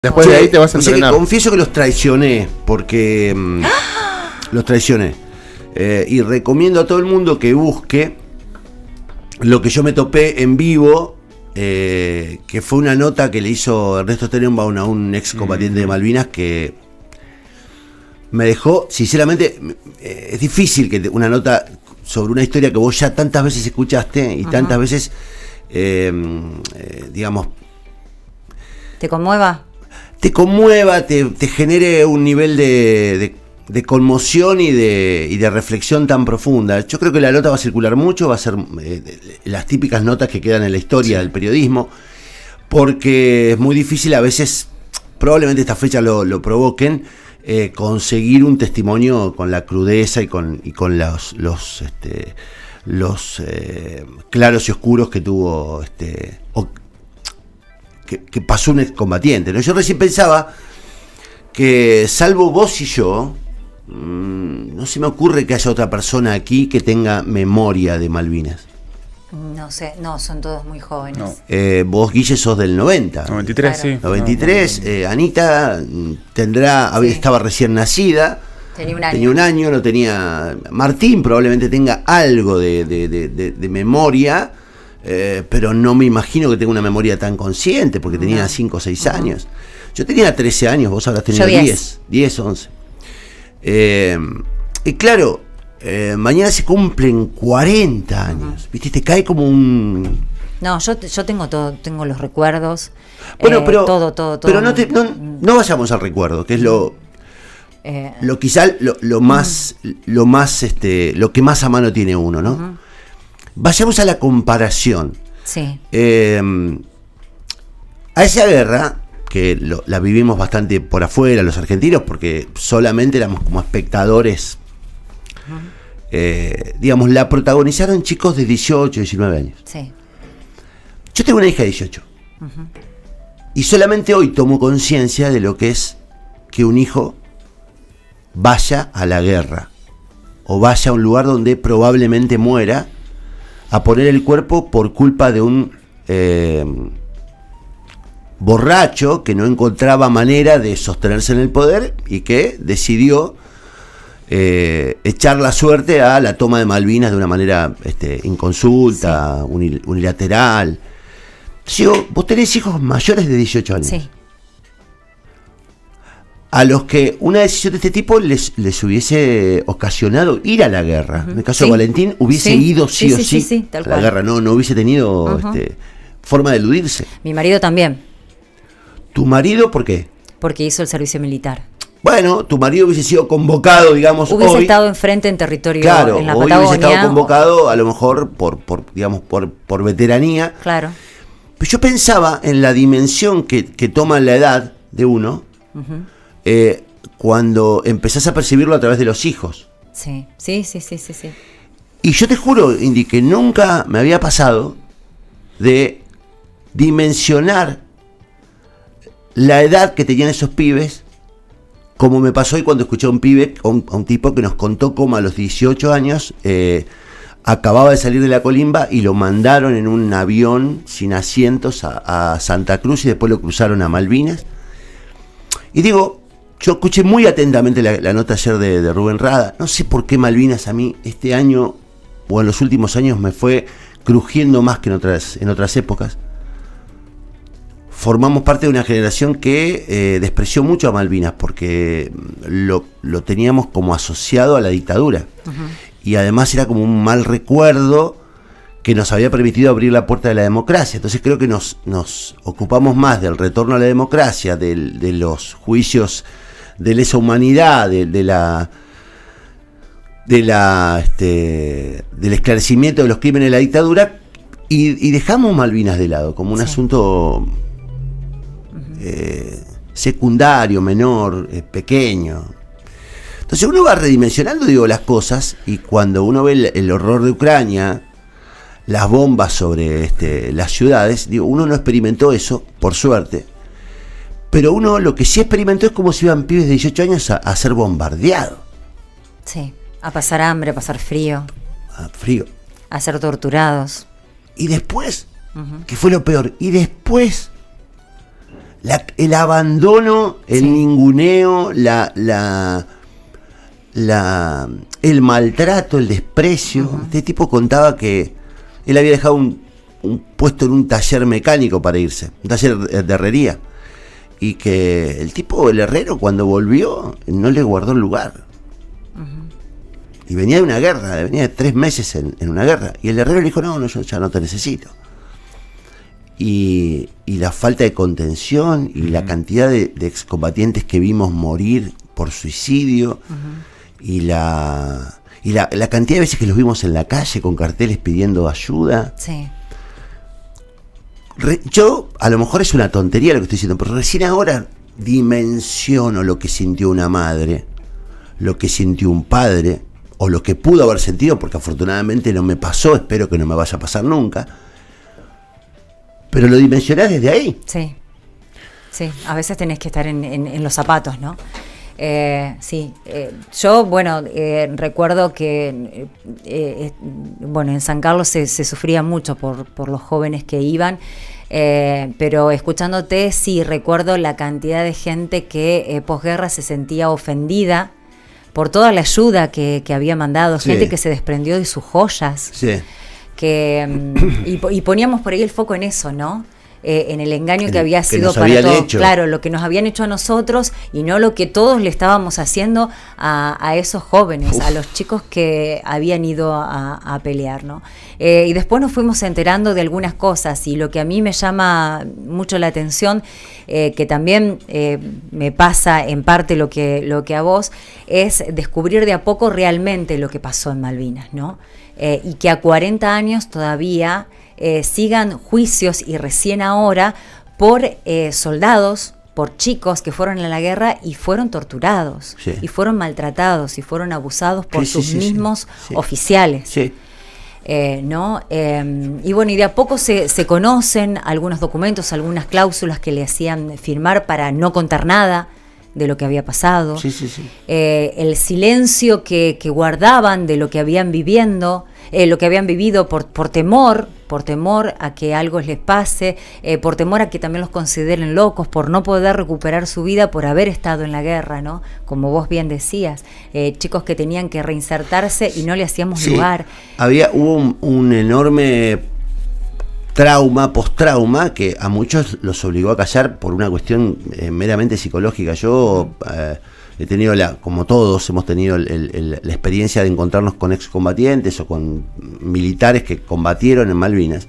Después de ahí te vas a entrenar. Confieso que los traicioné, porque los traicioné. Y recomiendo a todo el mundo que busque lo que yo me topé en vivo, que fue una nota que le hizo Ernesto Tenenbaum a un ex combatiente de Malvinas que me dejó, sinceramente, es difícil que una nota sobre una historia que vos ya tantas veces escuchaste y tantas veces, digamos... ¿Te conmueva? Te conmueva, te genere un nivel de conmoción y de reflexión tan profunda. Yo creo que la nota va a circular mucho, va a ser las típicas notas que quedan en la historia del periodismo, porque es muy difícil a veces, probablemente estas fechas lo provoquen, conseguir un testimonio con la crudeza y con los claros y oscuros que tuvo que pasó un excombatiente, ¿no? Yo recién pensaba que, salvo vos y yo, no se me ocurre que haya otra persona aquí que tenga memoria de Malvinas. No sé, no, son todos muy jóvenes. No. Vos, Guille, sos del 90. 93, Claro. sí. 93, Anita estaba recién nacida. Tenía un año. Tenía un año, no tenía... Martín probablemente tenga algo de memoria, pero no me imagino que tenga una memoria tan consciente, porque tenía 5 o 6 años. Yo tenía 13 años, vos habrás tenido 10, 11. Y claro, mañana se cumplen 40 años, ¿viste? Te cae como un... No, yo tengo todo, tengo los recuerdos. Bueno, pero todo. Pero no vayamos al recuerdo, que es lo quizá lo que más a mano tiene uno, ¿no? Vayamos a la comparación. Sí. A esa guerra, que la vivimos bastante por afuera los argentinos, porque solamente éramos como espectadores, digamos, la protagonizaron chicos de 18, 19 años. Sí. Yo tengo una hija de 18. Y solamente hoy tomo conciencia de lo que es que un hijo vaya a la guerra, o vaya a un lugar donde probablemente muera, a poner el cuerpo por culpa de un borracho que no encontraba manera de sostenerse en el poder y que decidió echar la suerte a la toma de Malvinas de una manera inconsulta, unilateral. Vos tenés hijos mayores de 18 años. Sí. A los que una decisión de este tipo les hubiese ocasionado ir a la guerra. En el caso de Valentín, hubiese ido sí o sí tal a la cual. guerra. No hubiese tenido forma de eludirse. Mi marido también, ¿Tu marido por qué? porque hizo el servicio militar. Bueno, tu marido hubiese sido convocado, digamos, Hubiese hoy. estado enfrente en territorio, Claro, en la hoy Patagonia. hubiese estado convocado a lo mejor por veteranía. Claro. Pero yo pensaba en la dimensión que toma la edad de uno cuando empezás a percibirlo a través de los hijos. Sí. Y yo te juro, Indy, que nunca me había pasado de dimensionar la edad que tenían esos pibes, como me pasó hoy cuando escuché a un pibe, a un tipo que nos contó cómo a los 18 años acababa de salir de la colimba y lo mandaron en un avión sin asientos a Santa Cruz y después lo cruzaron a Malvinas. Y digo, yo escuché muy atentamente la nota ayer de Rubén Rada. No sé por qué Malvinas a mí este año o en los últimos años me fue crujiendo más que en otras épocas. Formamos parte de una generación que despreció mucho a Malvinas porque lo teníamos como asociado a la dictadura. Y además era como un mal recuerdo que nos había permitido abrir la puerta de la democracia. Entonces creo que nos ocupamos más del retorno a la democracia, de los juicios de lesa humanidad, del esclarecimiento de los crímenes de la dictadura, y dejamos Malvinas de lado como un asunto secundario, menor, pequeño. Entonces uno va redimensionando, las cosas, y cuando uno ve el horror de Ucrania, las bombas sobre las ciudades, uno no experimentó eso, por suerte, pero uno lo que sí experimentó es como si iban pibes de 18 años a ser bombardeados. Sí, a pasar hambre, a pasar frío. Frío. A ser torturados. Y después, que fue lo peor, y después el abandono, el ninguneo, el maltrato, el desprecio. Este tipo contaba que él había dejado un puesto en un taller mecánico para irse, un taller de herrería, y que el herrero, cuando volvió, no le guardó el lugar. Y venía de una guerra, venía de 3 meses en una guerra, y el herrero le dijo, no, yo ya no te necesito. Y la falta de contención y la cantidad de excombatientes que vimos morir por suicidio, y la cantidad de veces que los vimos en la calle con carteles pidiendo ayuda. Sí. Yo, a lo mejor es una tontería lo que estoy diciendo, pero recién ahora dimensiono lo que sintió una madre, lo que sintió un padre, o lo que pudo haber sentido, porque afortunadamente no me pasó, espero que no me vaya a pasar nunca. Pero lo dimensionás desde ahí. Sí, a veces tenés que estar en los zapatos, ¿no? Yo, recuerdo que, en San Carlos se sufría mucho por los jóvenes que iban, pero escuchándote, sí, recuerdo la cantidad de gente que posguerra se sentía ofendida por toda la ayuda que había mandado, gente que se desprendió de sus joyas. Sí. Y poníamos por ahí el foco en eso, ¿no? En el engaño que había sido para todos. Claro, lo que nos habían hecho a nosotros y no lo que todos le estábamos haciendo a esos jóvenes, a los chicos que habían ido a pelear, ¿no? Y después nos fuimos enterando de algunas cosas, y lo que a mí me llama mucho la atención, que también me pasa en parte lo que a vos, es descubrir de a poco realmente lo que pasó en Malvinas, ¿no? Y que a 40 años todavía sigan juicios, y recién ahora, por soldados, por chicos que fueron a la guerra y fueron torturados, y fueron maltratados, y fueron abusados por sus mismos oficiales. Sí. ¿No? Y de a poco se conocen algunos documentos, algunas cláusulas que le hacían firmar para no contar nada de lo que había pasado. El silencio que guardaban de lo que habían vivido por temor a que algo les pase, por temor a que también los consideren locos, por no poder recuperar su vida por haber estado en la guerra, ¿no? Como vos bien decías, chicos que tenían que reinsertarse y no le hacíamos lugar. Hubo un enorme post-trauma, que a muchos los obligó a callar por una cuestión meramente psicológica. Yo he tenido, como todos, hemos tenido la experiencia de encontrarnos con excombatientes o con militares que combatieron en Malvinas.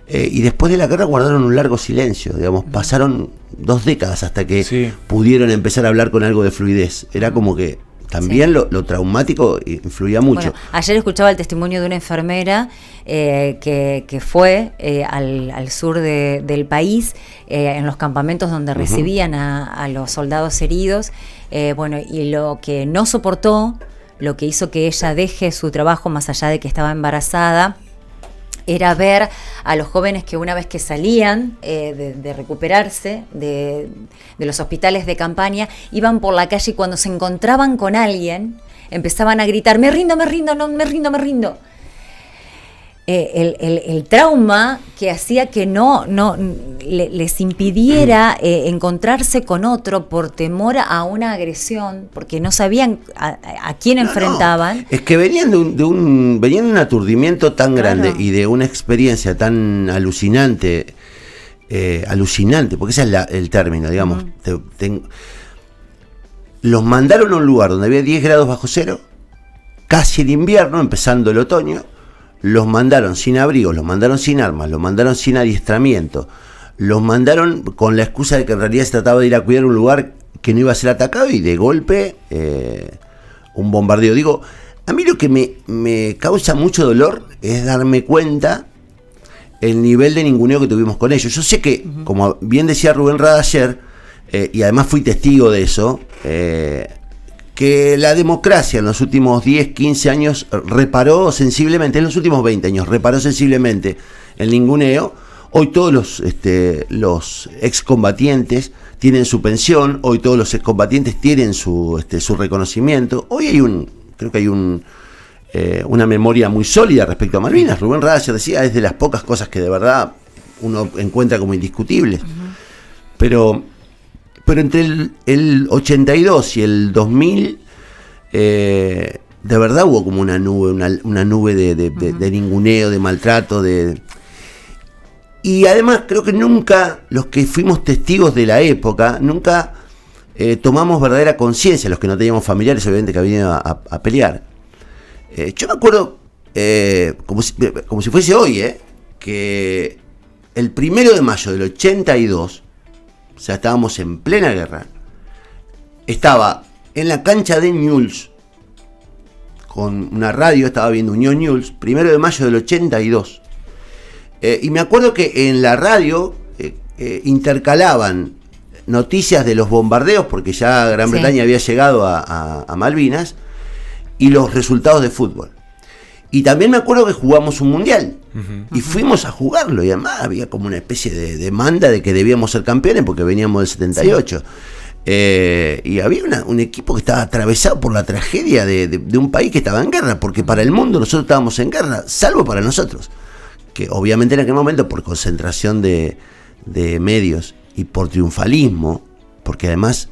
Y después de la guerra guardaron un largo silencio, digamos, pasaron 2 décadas hasta que pudieron empezar a hablar con algo de fluidez. Era como que también lo traumático influía mucho. Bueno, ayer escuchaba el testimonio de una enfermera que fue al sur del país, en los campamentos donde recibían a los soldados heridos, y lo que no soportó, lo que hizo que ella deje su trabajo, más allá de que estaba embarazada, era ver a los jóvenes que una vez que salían de recuperarse de los hospitales de campaña, iban por la calle, y cuando se encontraban con alguien empezaban a gritar: me rindo, no, me rindo. El trauma que hacía que no les impidiera encontrarse con otro por temor a una agresión, porque no sabían a quién enfrentaban. Es que venían de un aturdimiento tan grande y de una experiencia tan alucinante, porque ese es el término, digamos. Los mandaron a un lugar donde había 10 grados bajo cero, casi el invierno, empezando el otoño. Los mandaron sin abrigo, los mandaron sin armas, los mandaron sin adiestramiento, los mandaron con la excusa de que en realidad se trataba de ir a cuidar un lugar que no iba a ser atacado, y de golpe un bombardeo. Digo, a mí lo que me causa mucho dolor es darme cuenta el nivel de ninguneo que tuvimos con ellos. Yo sé que, como bien decía Rubén Rada ayer, y además fui testigo de eso, que la democracia en los últimos 10, 15 años reparó sensiblemente, en los últimos 20 años reparó sensiblemente el ninguneo. Hoy todos los excombatientes tienen su pensión, hoy todos los excombatientes tienen su reconocimiento. Hoy creo que hay una memoria muy sólida respecto a Malvinas. Rubén Rada decía, es de las pocas cosas que de verdad uno encuentra como indiscutibles. Pero entre el 82 y el 2000, de verdad hubo como una nube de ninguneo, de maltrato, y además creo que nunca, los que fuimos testigos de la época, nunca tomamos verdadera conciencia, los que no teníamos familiares, obviamente, que habían a pelear. Yo me acuerdo, como si fuese hoy, que el 1 de mayo del 82, o sea, estábamos en plena guerra, estaba en la cancha de Newell's, con una radio, estaba viendo Unión Newell's, 1 de mayo del 82. Y me acuerdo que en la radio intercalaban noticias de los bombardeos, porque ya Gran Bretaña había llegado a Malvinas, y los resultados de fútbol. Y también me acuerdo que jugamos un mundial, y fuimos a jugarlo, y además había como una especie de demanda de que debíamos ser campeones, porque veníamos del 78. Y había un equipo que estaba atravesado por la tragedia de un país que estaba en guerra, porque para el mundo nosotros estábamos en guerra, salvo para nosotros, que obviamente en aquel momento, por concentración de medios y por triunfalismo, porque además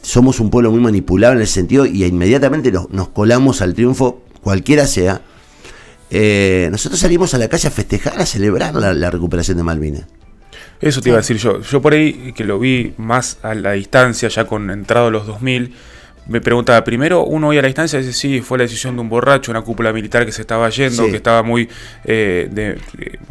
somos un pueblo muy manipulable en ese sentido, y inmediatamente nos colamos al triunfo, cualquiera sea. Nosotros salimos a la calle a festejar, a celebrar la recuperación de Malvinas. Eso te iba a decir yo. Yo por ahí, que lo vi más a la distancia, ya con entrado los 2000, me preguntaba, primero, uno hoy a la distancia dice, sí, fue la decisión de un borracho, una cúpula militar que se estaba yendo, que estaba muy...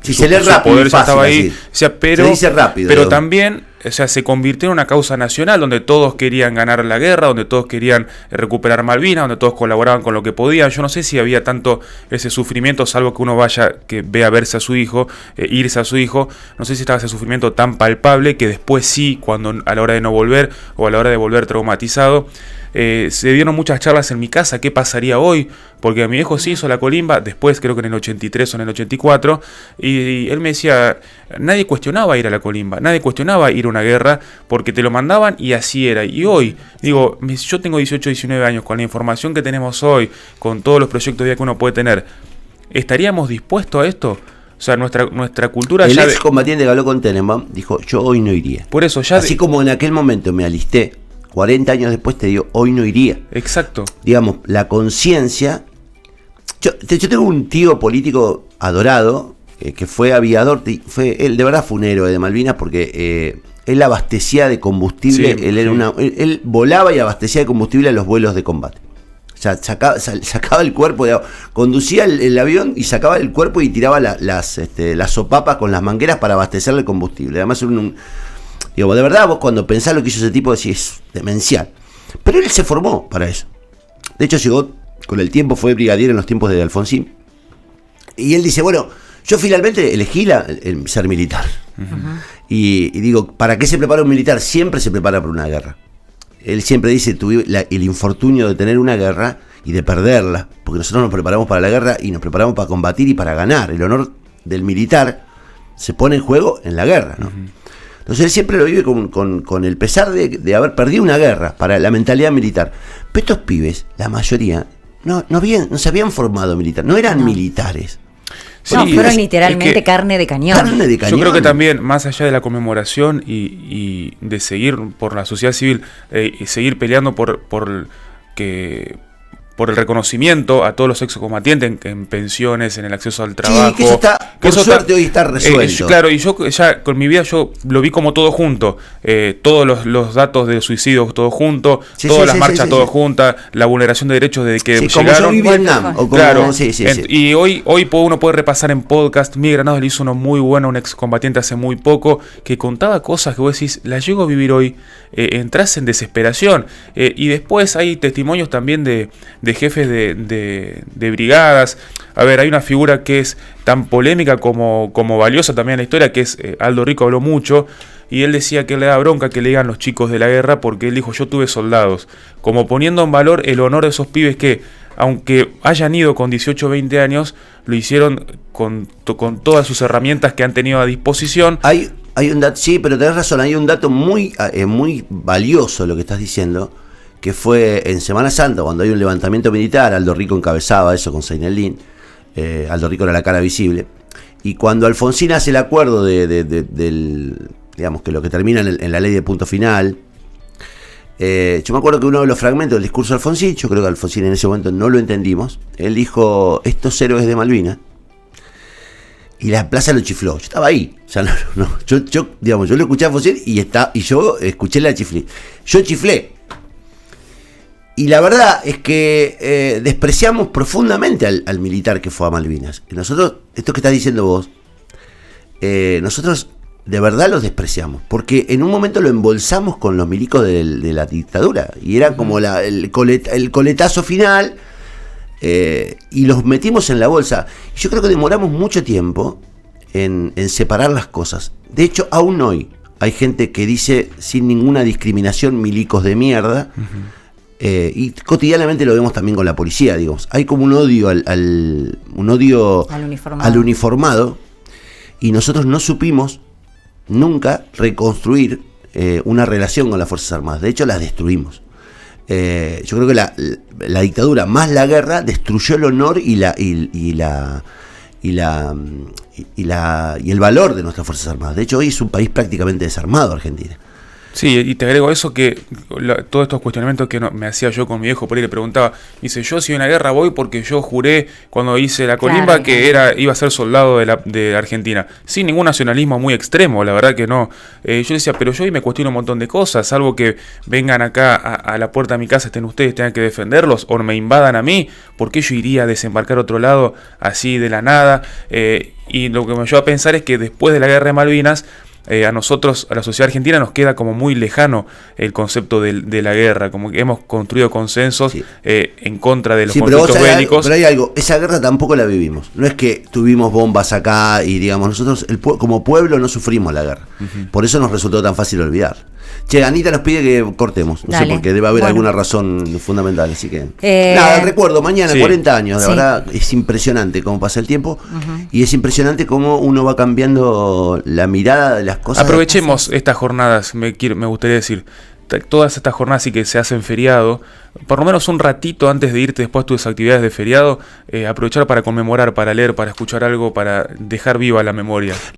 si se lee rápido, poder ya estaba ahí. O sea, se dice rápido. Pero también, o sea, se convirtió en una causa nacional, donde todos querían ganar la guerra, donde todos querían recuperar Malvinas, donde todos colaboraban con lo que podían. Yo no sé si había tanto ese sufrimiento, salvo que uno vaya, que vea verse a su hijo, irse a su hijo. No sé si estaba ese sufrimiento tan palpable, que después sí, cuando a la hora de no volver, o a la hora de volver traumatizado, se dieron muchas charlas en mi casa, ¿qué pasaría hoy? Porque mi viejo sí hizo la colimba, después creo que en el 83 o en el 84, y él me decía, nadie cuestionaba ir a la colimba, nadie cuestionaba ir a una guerra, porque te lo mandaban y así era. Y hoy, digo, yo tengo 18, 19 años, con la información que tenemos hoy, con todos los proyectos de vida que uno puede tener, ¿estaríamos dispuestos a esto? O sea, nuestra cultura... El excombatiente que habló con Tenenbaum dijo, yo hoy no iría. Por eso ya... Así como en aquel momento me alisté, 40 años después te digo, hoy no iría. Exacto. Digamos, la conciencia... Yo tengo un tío político adorado, que fue aviador, él de verdad fue un héroe de Malvinas, porque él abastecía de combustible, él volaba y abastecía de combustible a los vuelos de combate. O sea, sacaba el cuerpo, conducía el avión y sacaba el cuerpo y tiraba las sopapas con las mangueras para abastecerle combustible. Además, digo, de verdad, vos cuando pensás lo que hizo ese tipo decís, es demencial. Pero él se formó para eso. De hecho, llegó, con el tiempo fue brigadier en los tiempos de Alfonsín. Y él dice, bueno, yo finalmente elegí el ser militar. Uh-huh. Y digo, ¿para qué se prepara un militar? Siempre se prepara para una guerra. Él siempre dice, el infortunio de tener una guerra y de perderla, porque nosotros nos preparamos para la guerra y nos preparamos para combatir y para ganar. El honor del militar se pone en juego en la guerra, ¿no? Uh-huh. Entonces él siempre lo vive con el pesar de haber perdido una guerra para la mentalidad militar. Pero estos pibes, la mayoría, no se habían formado militar, no eran militares. Sí, fueron literalmente carne de cañón. Yo creo que también, más allá de la conmemoración y de seguir por la sociedad civil, y seguir peleando por el reconocimiento a todos los excombatientes en pensiones, en el acceso al trabajo. Sí, que eso está, por suerte hoy está resuelto. Claro, y yo ya con mi vida yo lo vi como todo junto. Todos los datos de suicidios todo junto, todas las marchas todo juntas, la vulneración de derechos desde que llegaron. Como yo vi Vietnam. O como, claro, y hoy uno puede repasar en podcast. Miguel Granados le hizo uno muy bueno a un excombatiente hace muy poco, que contaba cosas que vos decís, las llego a vivir hoy, entras en desesperación. Y después hay testimonios también de jefes de brigadas. A ver, hay una figura que es tan polémica como valiosa también en la historia, que es Aldo Rico, habló mucho, y él decía que le da bronca que le digan los chicos de la guerra, porque él dijo, yo tuve soldados, como poniendo en valor el honor de esos pibes que, aunque hayan ido con 18 o 20 años, lo hicieron con todas sus herramientas que han tenido a disposición. Hay un dato, sí, pero tenés razón, hay un dato muy valioso lo que estás diciendo, que fue en Semana Santa, cuando hay un levantamiento militar. Aldo Rico encabezaba eso con Seinelín. Aldo Rico era la cara visible. Y cuando Alfonsín hace el acuerdo del digamos que lo que termina en la ley de punto final. Yo me acuerdo que uno de los fragmentos del discurso de Alfonsín, yo creo que Alfonsín en ese momento no lo entendimos, él dijo, estos héroes de Malvinas, y la plaza lo chifló. Yo estaba ahí, o sea, yo lo escuché a Alfonsín y yo escuché la chiflé. Yo chiflé. Y la verdad es que despreciamos profundamente al militar que fue a Malvinas. Y nosotros, esto que estás diciendo vos, nosotros de verdad los despreciamos, porque en un momento lo embolsamos con los milicos de la dictadura, y era como el coletazo final, y los metimos en la bolsa. Yo creo que demoramos mucho tiempo en separar las cosas. De hecho, aún hoy hay gente que dice sin ninguna discriminación milicos de mierda, y cotidianamente lo vemos también con la policía, digamos. Hay como un odio al uniformado, y nosotros no supimos nunca reconstruir una relación con las Fuerzas Armadas. De hecho, las destruimos. Yo creo que la dictadura más la guerra destruyó el honor y el valor de nuestras Fuerzas Armadas. De hecho, hoy es un país prácticamente desarmado, Argentina. Sí, y te agrego eso que todos estos cuestionamientos que me hacía yo con mi viejo, por ahí le preguntaba, dice, yo si en la guerra voy porque yo juré cuando hice la colimba que iba a ser soldado de Argentina, sin ningún nacionalismo muy extremo, la verdad que no. Yo decía, pero yo hoy me cuestiono un montón de cosas, salvo que vengan acá a la puerta de mi casa, estén ustedes, tengan que defenderlos, o me invadan a mí, ¿por qué yo iría a desembarcar a otro lado así de la nada? Y lo que me lleva a pensar es que después de la guerra de Malvinas, a nosotros, a la sociedad argentina, nos queda como muy lejano el concepto de la guerra, como que hemos construido consensos en contra de los conflictos bélicos. Pero hay algo, esa guerra tampoco la vivimos. No es que tuvimos bombas acá y digamos, nosotros como pueblo no sufrimos la guerra. Por eso nos resultó tan fácil olvidar. Che, Anita nos pide que cortemos, no sé por qué, debe haber alguna razón fundamental, así que... nada, recuerdo, mañana, 40 años, la verdad, es impresionante cómo pasa el tiempo, y es impresionante cómo uno va cambiando la mirada de las cosas. Aprovechemos estas jornadas, me gustaría decir, todas estas jornadas y que se hacen feriado, por lo menos un ratito antes de irte después de tus actividades de feriado, aprovechar para conmemorar, para leer, para escuchar algo, para dejar viva la memoria.